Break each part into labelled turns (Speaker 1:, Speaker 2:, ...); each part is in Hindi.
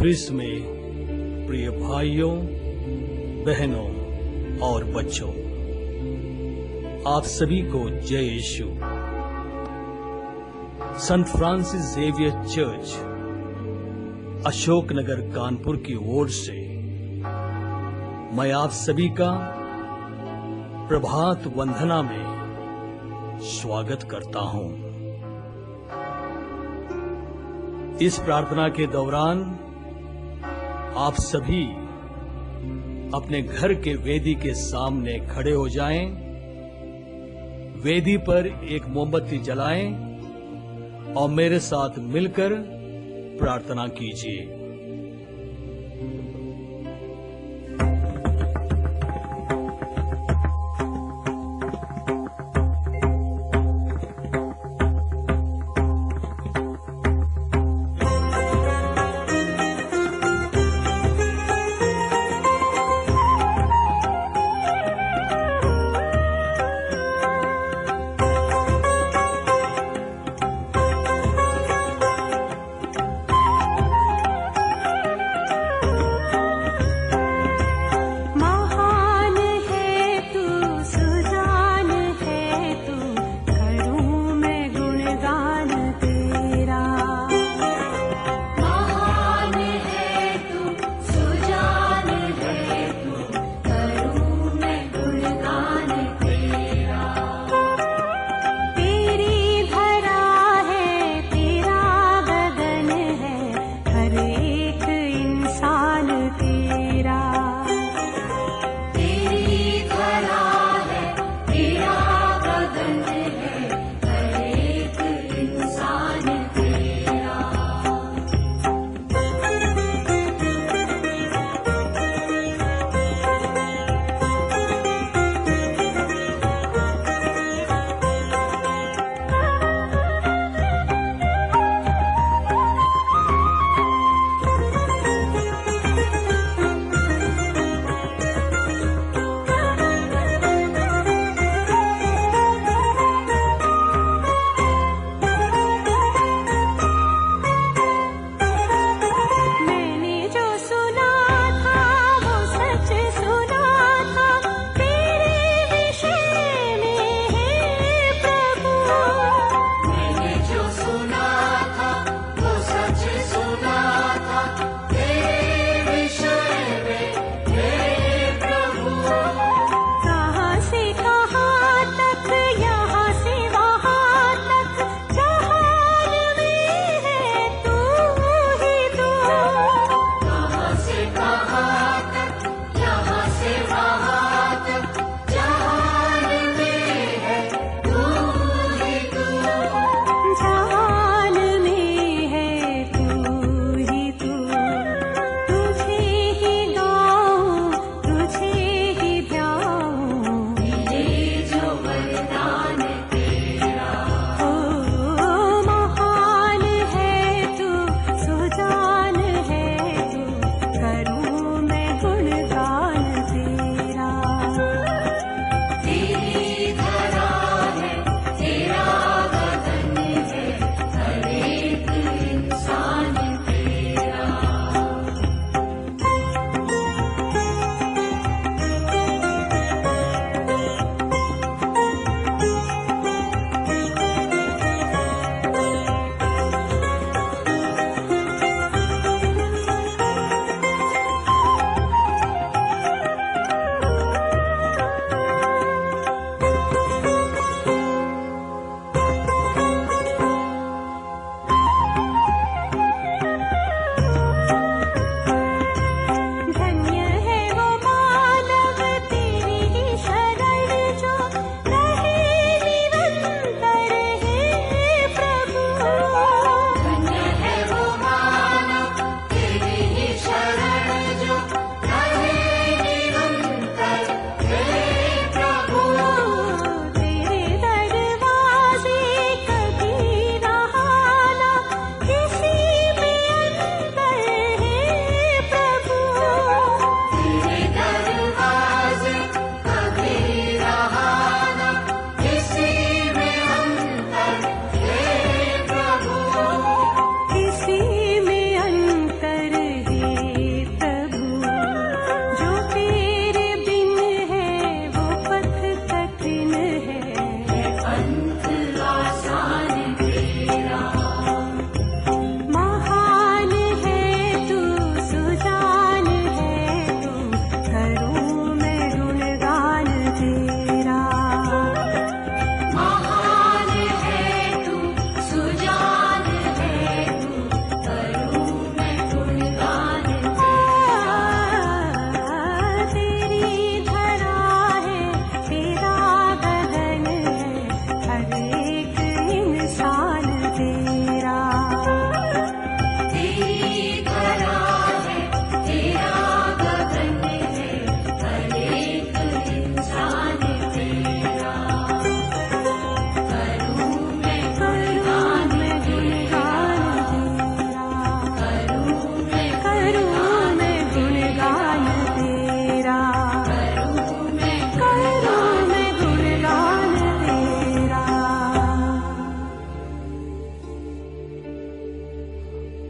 Speaker 1: ख्रिस्त में प्रिय भाइयों, बहनों और बच्चों, आप सभी को जय यीशु। संत Francis Xavier church, Ashoknagar, Kanpur की ओर से मैं आप सभी का प्रभात वंदना में स्वागत करता हूं। इस प्रार्थना के दौरान आप सभी अपने घर के वेदी के सामने खड़े हो जाएं, वेदी पर एक मोमबत्ती जलाएं और मेरे साथ मिलकर प्रार्थना कीजिए।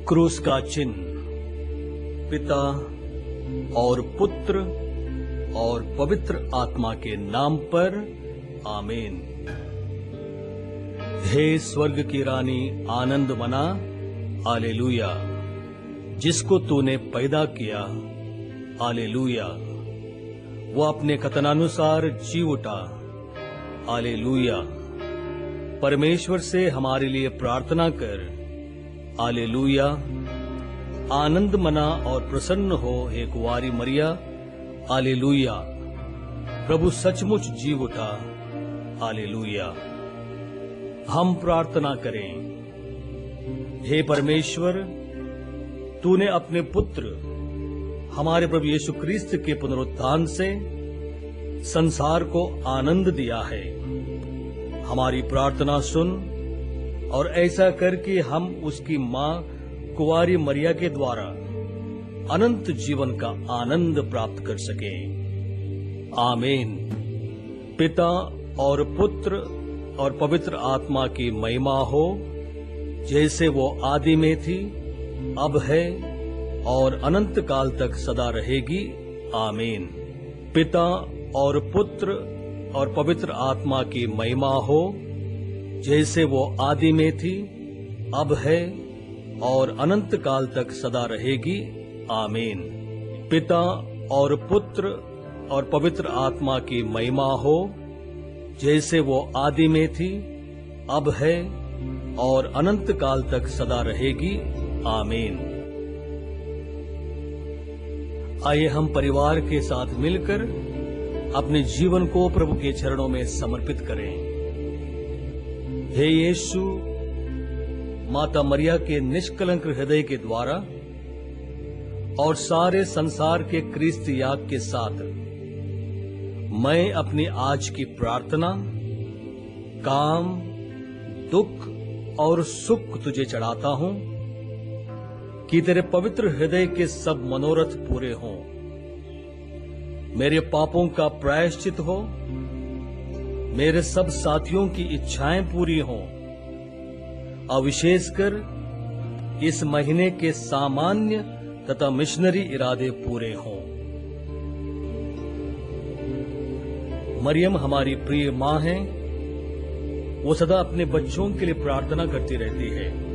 Speaker 1: क्रूस का चिन्ह पिता और पुत्र और पवित्र आत्मा के नाम पर आमीन। हे स्वर्ग की रानी आनंद मना, हालेलुया। जिसको तूने पैदा किया, हालेलुया। वो अपने कथनानुसार जी उठा, हालेलुया। परमेश्वर से हमारे लिए प्रार्थना कर, हालेलुया। आनंद मना और प्रसन्न हो हे कुंवारी मरिया, हालेलुया। प्रभु सचमुच जी उठा, हालेलुया। हम प्रार्थना करें। हे परमेश्वर, तूने अपने पुत्र हमारे प्रभु यीशु क्रिस्त के पुनरुत्थान से संसार को आनंद दिया है। हमारी प्रार्थना सुन और ऐसा कर कि हम उसकी मां कुंवारी मरिया के द्वारा अनंत जीवन का आनंद प्राप्त कर सकें। आमीन। पिता और पुत्र और पवित्र आत्मा की महिमा हो, जैसे वो आदि में थी, अब है और अनंत काल तक सदा रहेगी। आमीन। पिता और पुत्र और पवित्र आत्मा की महिमा हो, जैसे वो आदि में थी, अब है और अनंत काल तक सदा रहेगी। आमीन। पिता और पुत्र और पवित्र आत्मा की महिमा हो, जैसे वो आदि में थी, अब है और अनंत काल तक सदा रहेगी। आमीन। आइए हम परिवार के साथ मिलकर अपने जीवन को प्रभु के चरणों में समर्पित करें। हे यीशु, माता मरिया के निष्कलंक हृदय के द्वारा और सारे संसार के क्रिस्त याग के साथ मैं अपनी आज की प्रार्थना, काम, दुख और सुख तुझे चढ़ाता हूं कि तेरे पवित्र हृदय के सब मनोरथ पूरे हों, मेरे पापों का प्रायश्चित हो, मेरे सब साथियों की इच्छाएं पूरी हों, और विशेषकर इस महीने के सामान्य तथा मिशनरी इरादे पूरे हों। मरियम हमारी प्रिय मां है। वो सदा अपने बच्चों के लिए प्रार्थना करती रहती है।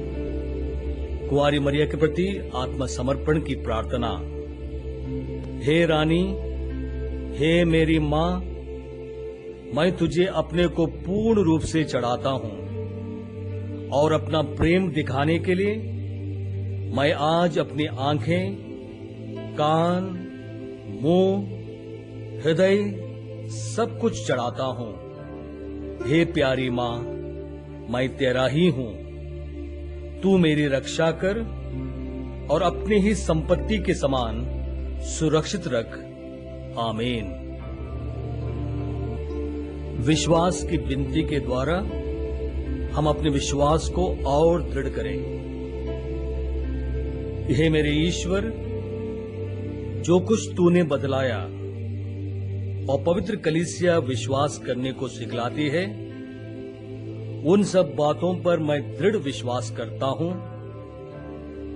Speaker 1: कुंवारी मरिया के प्रति आत्मसमर्पण की प्रार्थना। हे रानी, हे मेरी मां, मैं तुझे अपने को पूर्ण रूप से चढ़ाता हूं और अपना प्रेम दिखाने के लिए मैं आज अपनी आंखें, कान, मुंह, हृदय सब कुछ चढ़ाता हूं। हे प्यारी मां, मैं तेरा ही हूं। तू मेरी रक्षा कर और अपनी ही संपत्ति के समान सुरक्षित रख। आमीन। विश्वास की विनती के द्वारा हम अपने विश्वास को और दृढ़ करें। हे मेरे ईश्वर, जो कुछ तूने बदलाया और पवित्र कलीसिया विश्वास करने को सिखलाती है, उन सब बातों पर मैं दृढ़ विश्वास करता हूं,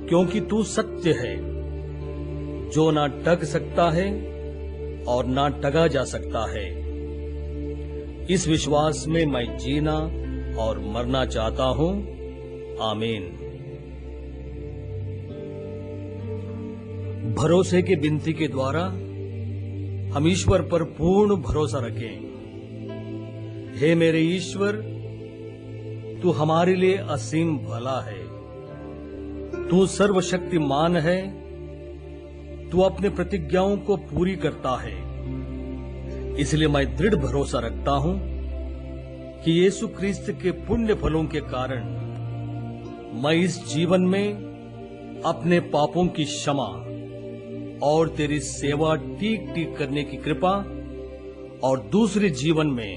Speaker 1: क्योंकि तू सत्य है, जो ना टग सकता है और ना टगा जा सकता है। इस विश्वास में मैं जीना और मरना चाहता हूं। आमीन। भरोसे की विनती के द्वारा हम ईश्वर पर पूर्ण भरोसा रखें। हे मेरे ईश्वर, तू हमारे लिए असीम भला है। तू सर्वशक्तिमान है। तू अपने प्रतिज्ञाओं को पूरी करता है। इसलिए मैं दृढ़ भरोसा रखता हूं कि यीशु क्रिस्त के पुण्य फलों के कारण मैं इस जीवन में अपने पापों की क्षमा और तेरी सेवा ठीक ठीक करने की कृपा और दूसरे जीवन में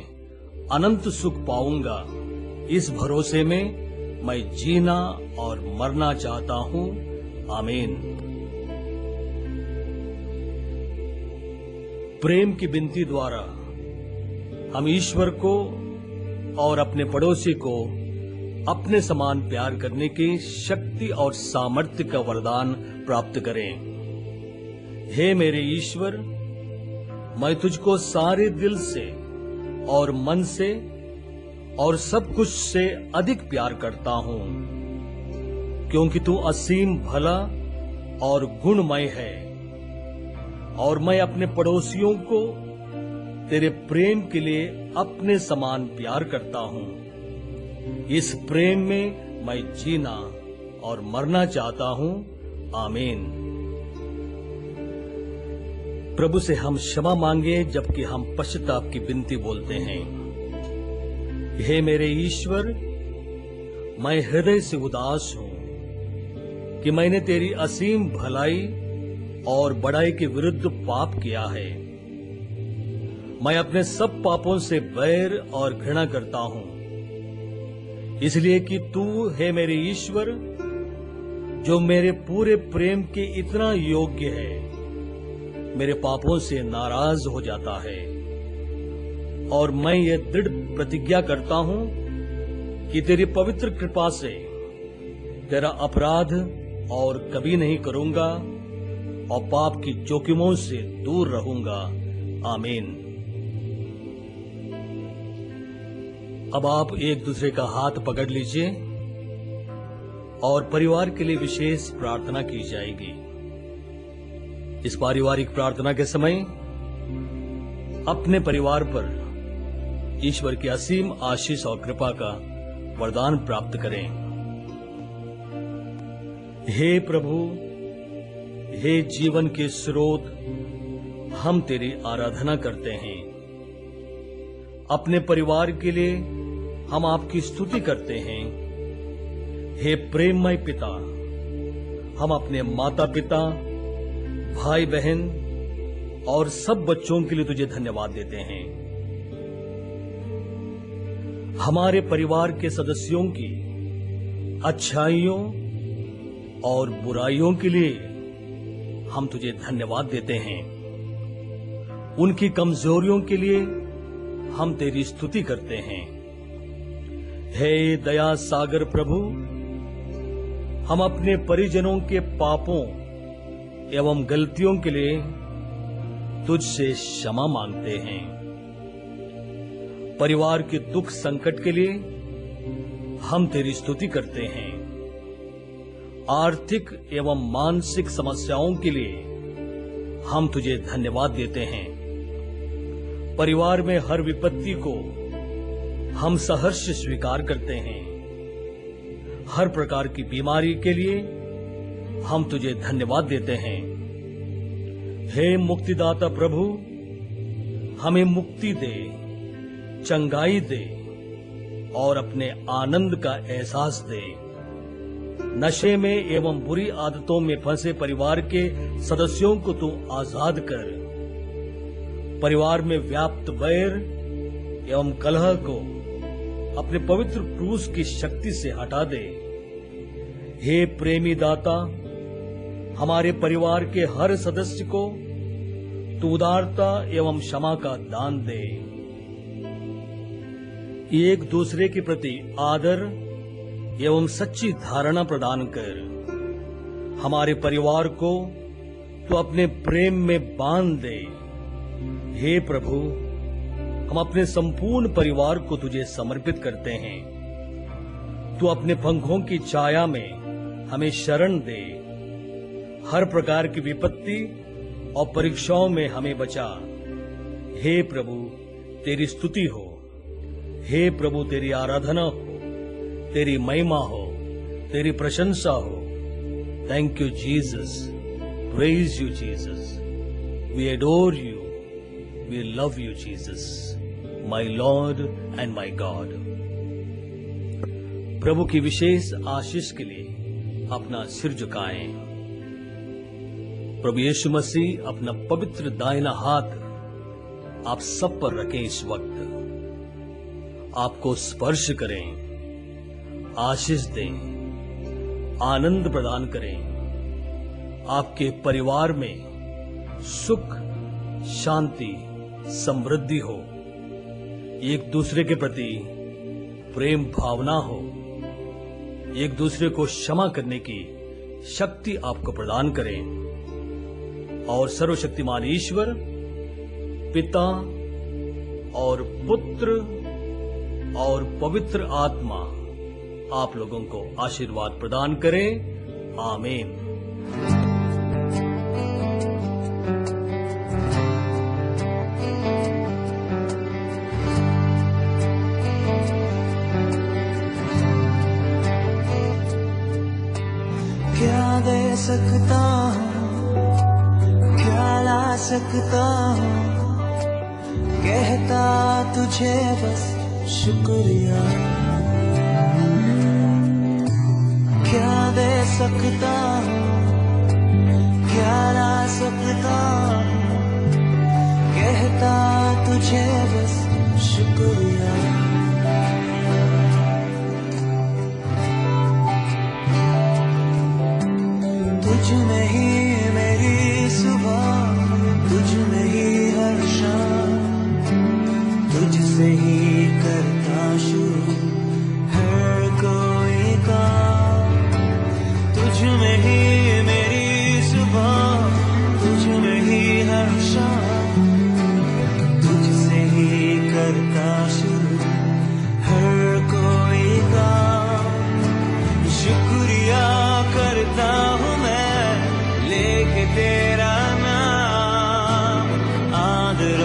Speaker 1: अनंत सुख पाऊंगा। इस भरोसे में मैं जीना और मरना चाहता हूं। आमीन। प्रेम की विनती द्वारा हम ईश्वर को और अपने पड़ोसी को अपने समान प्यार करने की शक्ति और सामर्थ्य का वरदान प्राप्त करें। हे मेरे ईश्वर, मैं तुझको सारे दिल से और मन से और सब कुछ से अधिक प्यार करता हूँ, क्योंकि तू असीम भला और गुणमय है, और मैं अपने पड़ोसियों को तेरे प्रेम के लिए अपने समान प्यार करता हूँ। इस प्रेम में मैं जीना और मरना चाहता हूँ। आमीन। प्रभु से हम क्षमा मांगे जबकि हम पश्चाताप की विनती बोलते हैं। हे मेरे ईश्वर, मैं हृदय से उदास हूँ कि मैंने तेरी असीम भलाई और बड़ाई के विरुद्ध पाप किया है। मैं अपने सब पापों से बैर और घृणा करता हूँ, इसलिए कि तू है मेरे ईश्वर, जो मेरे पूरे प्रेम के इतना योग्य है, मेरे पापों से नाराज हो जाता है। और मैं ये दृढ़ प्रतिज्ञा करता हूँ कि तेरी पवित्र कृपा से तेरा अपराध और कभी नहीं करूंगा और पाप की जोखिमों से दूर रहूंगा। आमीन। अब आप एक दूसरे का हाथ पकड़ लीजिए और परिवार के लिए विशेष प्रार्थना की जाएगी। इस पारिवारिक प्रार्थना के समय अपने परिवार पर ईश्वर की असीम आशीष और कृपा का वरदान प्राप्त करें। हे प्रभु, हे जीवन के स्रोत, हम तेरी आराधना करते हैं। अपने परिवार के लिए हम आपकी स्तुति करते हैं। हे प्रेममय पिता, हम अपने माता पिता, भाई बहन और सब बच्चों के लिए तुझे धन्यवाद देते हैं। हमारे परिवार के सदस्यों की अच्छाइयों और बुराइयों के लिए हम तुझे धन्यवाद देते हैं। उनकी कमजोरियों के लिए हम तेरी स्तुति करते हैं। हे दया सागर प्रभु, हम अपने परिजनों के पापों एवं गलतियों के लिए तुझसे क्षमा मांगते हैं। परिवार के दुख संकट के लिए हम तेरी स्तुति करते हैं। आर्थिक एवं मानसिक समस्याओं के लिए हम तुझे धन्यवाद देते हैं। परिवार में हर विपत्ति को हम सहर्ष स्वीकार करते हैं। हर प्रकार की बीमारी के लिए हम तुझे धन्यवाद देते हैं। हे मुक्तिदाता प्रभु, हमें मुक्ति दे, चंगाई दे और अपने आनंद का एहसास दे। नशे में एवं बुरी आदतों में फंसे परिवार के सदस्यों को तू आजाद कर। परिवार में व्याप्त वैर एवं कलह को अपने पवित्र क्रूस की शक्ति से हटा दे। हे प्रेमी दाता, हमारे परिवार के हर सदस्य को तू उदारता एवं क्षमा का दान दे। एक दूसरे के प्रति आदर एवं सच्ची धारणा प्रदान कर। हमारे परिवार को तू अपने प्रेम में बांध दे। हे प्रभु, हम अपने संपूर्ण परिवार को तुझे समर्पित करते हैं। तू अपने पंखों की छाया में हमें शरण दे। हर प्रकार की विपत्ति और परीक्षाओं में हमें बचा। हे प्रभु, तेरी स्तुति हो। हे प्रभु, तेरी आराधना हो, तेरी महिमा हो, तेरी प्रशंसा हो। Thank you Jesus, praise you Jesus, we adore you, we love you Jesus, my Lord and my God. प्रभु की विशेष आशीष के लिए अपना सिर झुकाएं। प्रभु यीशु मसीह अपना पवित्र दाहिना हाथ आप सब पर रखें। इस वक्त आपको स्पर्श करें, आशीष दें, आनंद प्रदान करें। आपके परिवार में सुख, शांति, समृद्धि हो। एक दूसरे के प्रति प्रेम भावना हो। एक दूसरे को क्षमा करने की शक्ति आपको प्रदान करें और सर्वशक्तिमान ईश्वर पिता और पुत्र और पवित्र आत्मा आप लोगों को आशीर्वाद प्रदान करे। आमीन।
Speaker 2: क्या दे सकता हूँ, क्या ला सकता हूँ, कहता तुझे बस शुक्रिया। क्या दे सकता हूँ, क्या ला सकता हूँ, कहता तुझे बस शुक्रिया। तुझ में ही मेरी सुबह, तुझ में ही हर शाम, तुझसे ही करता शुरू हर कोई काम। तुझ में ही मेरी सुबह, तुझ में ही हर शाम, तुझसे ही करता शुरू हर कोई काम। शुक्रिया करता हूँ मैं लेके तेरा नाम, आदर